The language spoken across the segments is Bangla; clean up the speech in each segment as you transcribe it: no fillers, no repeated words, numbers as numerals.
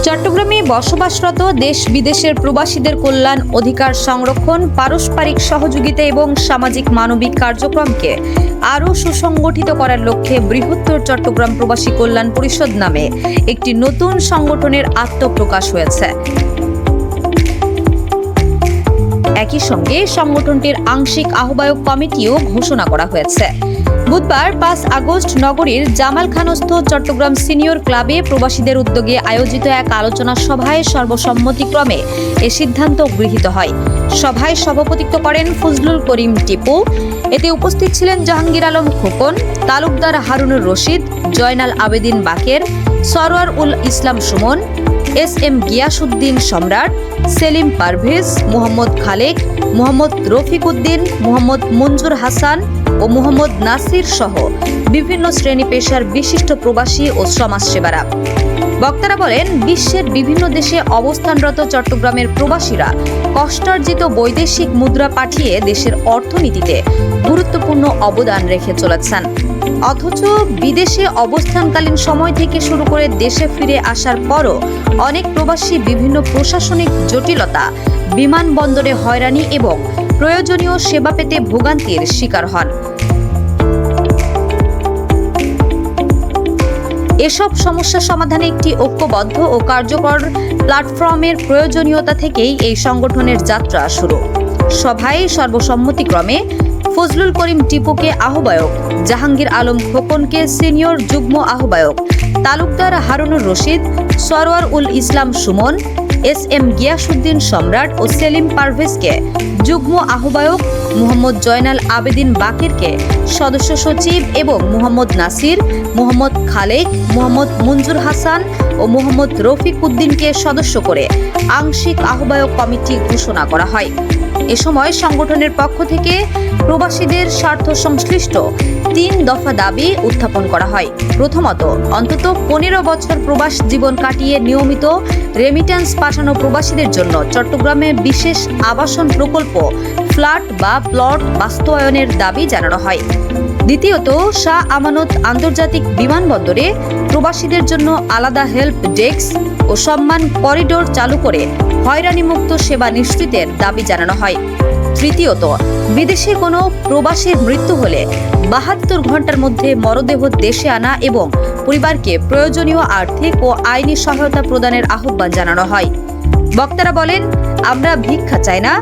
চট্টগ্রামে বসবাসরত দেশ বিদেশের প্রবাসীদের কল্যাণ, অধিকার সংরক্ষণ, পারস্পরিক সহযোগিতা এবং সামাজিক মানবিক কার্যক্রমকে আরও সুসংগঠিত করার লক্ষ্যে বৃহত্তর চট্টগ্রাম প্রবাসী কল্যাণ পরিষদ নামে একটি নতুন সংগঠনের আত্মপ্রকাশ হয়েছে। একই সঙ্গে সংগঠনটির আংশিক আহ্বায়ক কমিটিও ঘোষণা করা হয়েছে। বুধবার 5 আগস্ট নগরীর জামালখানস্থ চট্টগ্রাম সিনিয়র ক্লাবে প্রবাসীদের উদ্যোগে আয়োজিত এক আলোচনা সভায় সর্বসম্মতিক্রমে এ সিদ্ধান্ত গৃহীত হয়। সভায় সভাপতিত্ব করেন ফজলুল করিম টিপু। এতে উপস্থিত ছিলেন জাহাঙ্গীর আলম খোকন, তালুকদার হারুনুর রশিদ, জয়নাল আবেদিন বাকের, সরওয়ার উল ইসলাম সুমন, এস.এম. গিয়াসউদ্দিন সম্রাট, সেলিম পারভেজ, মোহাম্মদ খালেক, মোহাম্মদ রফিক উদ্দিন, মোহাম্মদ মঞ্জুর হাসান ও মোহাম্মদ নাসির সহ বিভিন্ন শ্রেণী পেশার বিশিষ্ট প্রবাসী ও সমাজসেবারা। বক্তারা বলেন, বিশ্বের বিভিন্ন দেশে অবস্থানরত চট্টগ্রামের প্রবাসীরা কষ্টার্জিত বৈদেশিক মুদ্রা পাঠিয়ে দেশের অর্থনীতিতে গুরুত্বপূর্ণ অবদান রেখে চলেছেন। অথচ বিদেশে অবস্থানকালীন সময় থেকে শুরু করে দেশে ফিরে আসার পরও অনেক প্রবাসী বিভিন্ন প্রশাসনিক জটিলতা, বিমানবন্দরে হয়রানি এবং প্রয়োজনীয় সেবা পেতে ভোগান্তির শিকার হন। এসব সমস্যা সমাধানে একটি ঐক্যবদ্ধ ও কার্যকর প্ল্যাটফর্মের প্রয়োজনীয়তা থেকেই এই সংগঠনের যাত্রা শুরু। সভায় সর্বসম্মতিক্রমে ফজলুল করিম টিপুকে আহ্বায়ক, জাহাঙ্গীর আলম খোকনকে সিনিয়র যুগ্ম আহ্বায়ক, তালুকদার হারুনুর রশিদ, সরওয়ার উল ইসলাম সুমন, এস.এম. গিয়াসউদ্দিন সম্রাট ও সেলিম পারভেজকে যুগ্ম আহ্বায়ক, মোহাম্মদ জয়নাল আবেদিন বাকেরকে সদস্য সচিব এবং মোহাম্মদ নাসির, মোহাম্মদ খালেক, মোহাম্মদ মঞ্জুর হাসান ও মোহাম্মদ রফিক উদ্দিনকে সদস্য করে আংশিক আহ্বায়ক কমিটি ঘোষণা করা হয়। এ সময় সংগঠনের পক্ষ থেকে প্রবাসীদের স্বার্থ সংশ্লিষ্ট 3 দফা দাবি উত্থাপন করা হয়। প্রথমত, অন্তত 15 বছর প্রবাস জীবন কাটিয়ে নিয়মিত রেমিট্যান্স পাঠানো প্রবাসীদের জন্য চট্টগ্রামে বিশেষ আবাসন প্রকল্প, ফ্ল্যাট বা প্লট বাস্তবায়নের দাবি জানানো হয়। দ্বিতীয়ত, শাহ আমানত আন্তর্জাতিক বিমানবন্দরে প্রবাসীদের জন্য আলাদা হেল্প ডেস্ক ও সম্মান করিডোর চালু করে হয়রানিমুক্ত সেবা নিশ্চিতের দাবি জানানো হয়। তৃতীয়ত, বিদেশে কোনো প্রবাসীর মৃত্যু হলে 72 ঘন্টার মধ্যে মরদেহ দেশে আনা এবং পরিবারকে প্রয়োজনীয় আর্থিক ও আইনি সহায়তা প্রদানের আহ্বান জানানো হয়। বক্তারা বলেন, আমরা ভিক্ষা চাই না,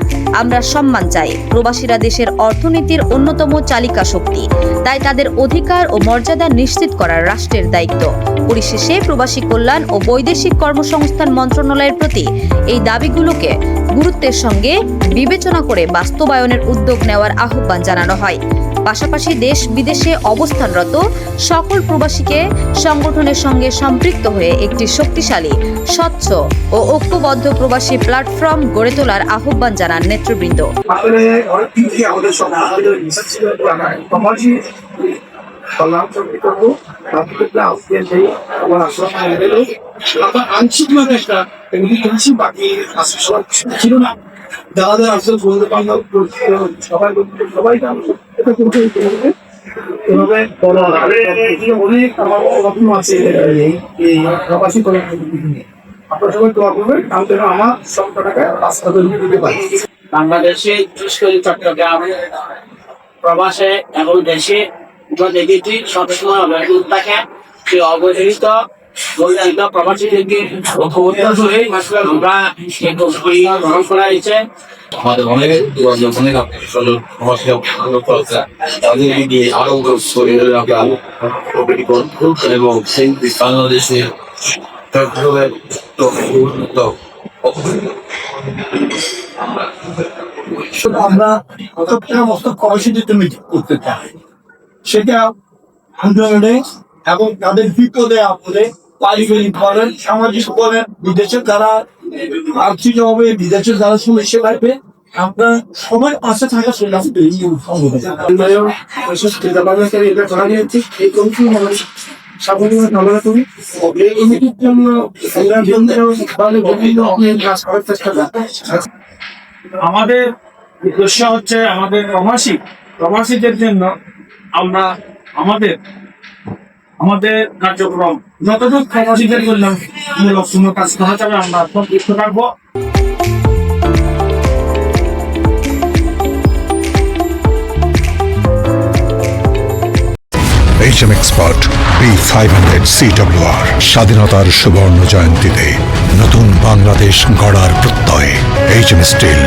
আমরা সম্মান চাই। প্রবাসীরা দেশের অর্থনীতির অন্যতম চালিকা শক্তি, তাই তাদের অধিকার ও মর্যাদা নিশ্চিত করার রাষ্ট্রের দায়িত্ব। পরিশেষে প্রবাসী কল্যাণ ও বৈদেশিক কর্মসংস্থান মন্ত্রণালয়ের প্রতি এই দাবিগুলোকে গুরুত্বের সঙ্গে বিবেচনা করে বাস্তবায়নের উদ্যোগ নেওয়ার আহ্বান জানানো হয়। পাশাপাশি দেশ বিদেশে অবস্থানরত সকল প্রবাসীকে সংগঠনের সঙ্গে সম্পৃক্ত হয়ে একটি শক্তিশালী, স্বচ্ছ ও ঐক্যবদ্ধ প্রবাসী প্ল্যাটফর্ম গড়ে তোলার আহ্বান জানান নেতৃবৃন্দ। দাদা আসলে বলতে পারলাম সবাই এভাবে অনেক আমার রত্ন আছে এই প্রবাসী কল্যাণ নিয়ে। আপনারা সবাই দোয়া করবেন, আমি যেন আমার সব টাকা রাস্তা তৈরি দিতে পারি। বাংলাদেশে বিশেষ করে চট্টগ্রাম প্রবাসে এবং দেশে দেখেছি সবসময় অবহেলিত থাকে। সেই অবহেলিত প্রবাসীদেরকে আমরা গ্রহণ করা হয়েছে। আমাদের অনেক এবং বাংলাদেশে আমরা মস্ত প্রবাসীদের মিটিং করতে চাই, সেটা আন্দোলনে এবং তাদের বিপদে আপদে, পারিবারিক বলেন, সামাজিক বলেন, বিদেশে যারা আর্থিক হবে, বিদেশে যারা সমস্যা লাগবে, আমরা সবাই পাশে থাকা আমাদের উদ্দেশ্য হচ্ছে আমাদের প্রবাসীদের জন্য আমরা আমাদের আমাদের কার্যক্রম যতটুকু প্রবাসীদের করলাম মূলক কাজ করা যাবে আমরা সম্পৃক্ত থাকবো। HM Expert B500 CWR স্বাধীনতার সুবর্ণ জয়ন্তীতে নতুন বাংলাদেশ গড়ার প্রত্যয় HM Steel